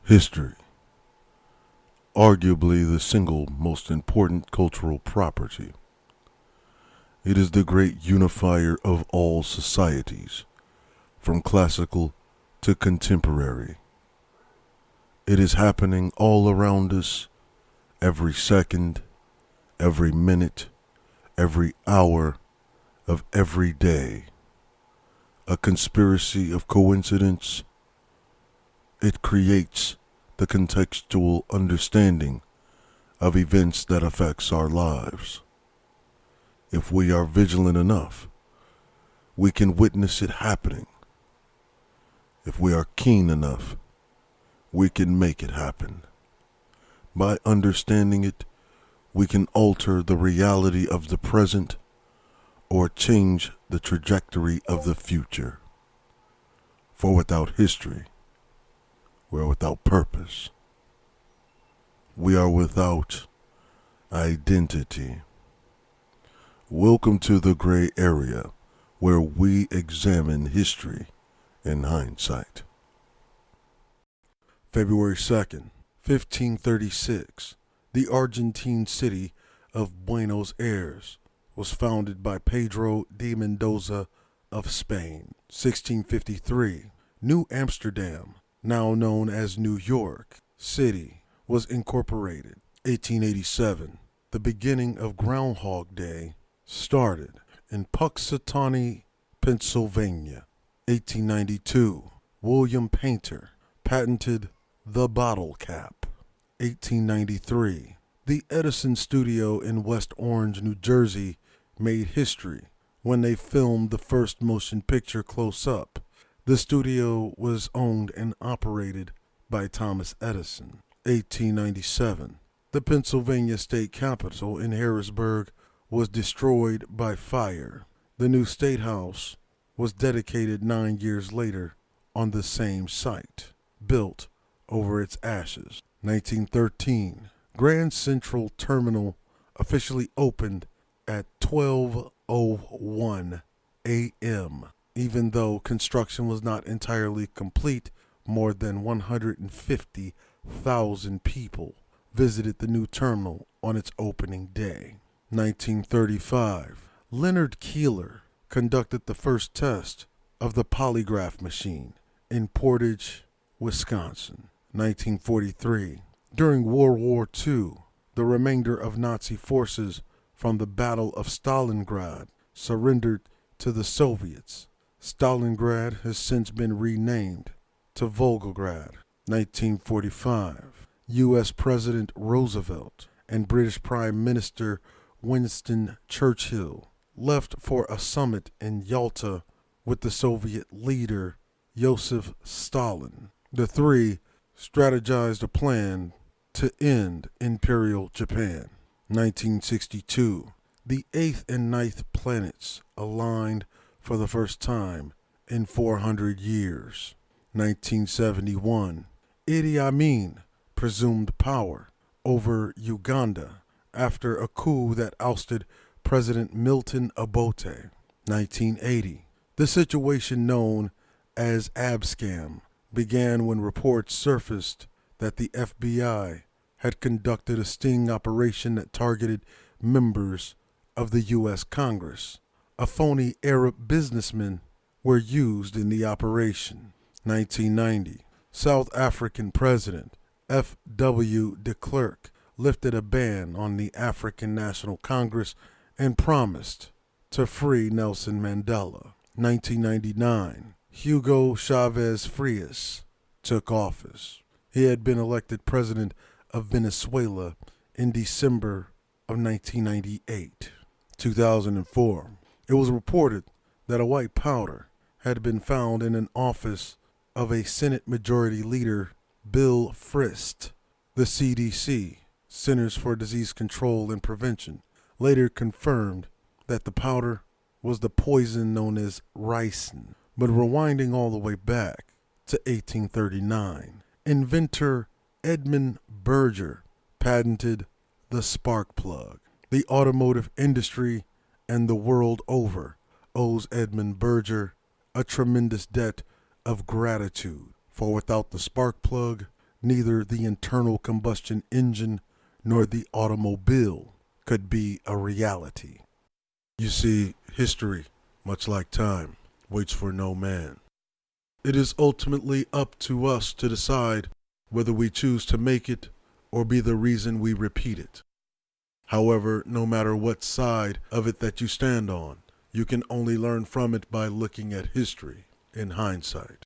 History, arguably the single most important cultural property. It is the great unifier of all societies, from classical to contemporary. It is happening all around us, every second, every minute, every hour of every day. A conspiracy of coincidence. It creates the contextual understanding of events that affects our lives. If we are vigilant enough, we can witness it happening. If we are keen enough, we can make it happen. By understanding it, we can alter the reality of the present or change the trajectory of the future. For without history, we are without purpose. We are without identity. Welcome to the gray area where we examine history in hindsight. February 2nd, 1536, the Argentine city of Buenos Aires was founded by Pedro de Mendoza of Spain. 1653, New Amsterdam, now known as New York City, was incorporated. 1887, the beginning of Groundhog Day started in Puxatawney, Pennsylvania. 1892, William Painter patented the bottle cap. 1893, the Edison Studio in West Orange, New Jersey made history when they filmed the first motion picture Close Up. The studio was owned and operated by Thomas Edison. 1897, the Pennsylvania State Capitol in Harrisburg was destroyed by fire. The new State House was dedicated 9 years later on the same site, built over its ashes. 1913, Grand Central Terminal officially opened at 12:01 a.m. Even though construction was not entirely complete, more than 150,000 people visited the new terminal on its opening day. 1935, Leonard Keeler conducted the first test of the polygraph machine in Portage, Wisconsin. 1943, during World War II, the remainder of Nazi forces from the Battle of Stalingrad surrendered to the Soviets. Stalingrad has since been renamed to Volgograd. 1945, U.S. President Roosevelt and British Prime Minister Winston Churchill left for a summit in Yalta with the Soviet leader Joseph Stalin. The three strategized a plan to end Imperial Japan. 1962, the 8th and ninth planets aligned for the first time in 400 years. 1971, Idi Amin presumed power over Uganda after a coup that ousted President Milton Obote. 1980, the situation known as Abscam began when reports surfaced that the FBI had conducted a sting operation that targeted members of the U.S. Congress. A phony Arab businessmen were used in the operation. 1990, South African President F.W. de Klerk lifted a ban on the African National Congress and promised to free Nelson Mandela. 1999, Hugo Chavez Frias took office. He had been elected president of Venezuela in December of 1998. 2004, it was reported that a white powder had been found in an office of a Senate Majority Leader, Bill Frist. The CDC, Centers for Disease Control and Prevention, later confirmed that the powder was the poison known as ricin. But rewinding all the way back to 1839, inventor Edmund Berger patented the spark plug. The automotive industry and the world over owes Edmund Berger a tremendous debt of gratitude, for without the spark plug, neither the internal combustion engine nor the automobile could be a reality. You see, history, much like time, waits for no man. It is ultimately up to us to decide whether we choose to make it or be the reason we repeat it. However, no matter what side of it that you stand on, you can only learn from it by looking at history in hindsight.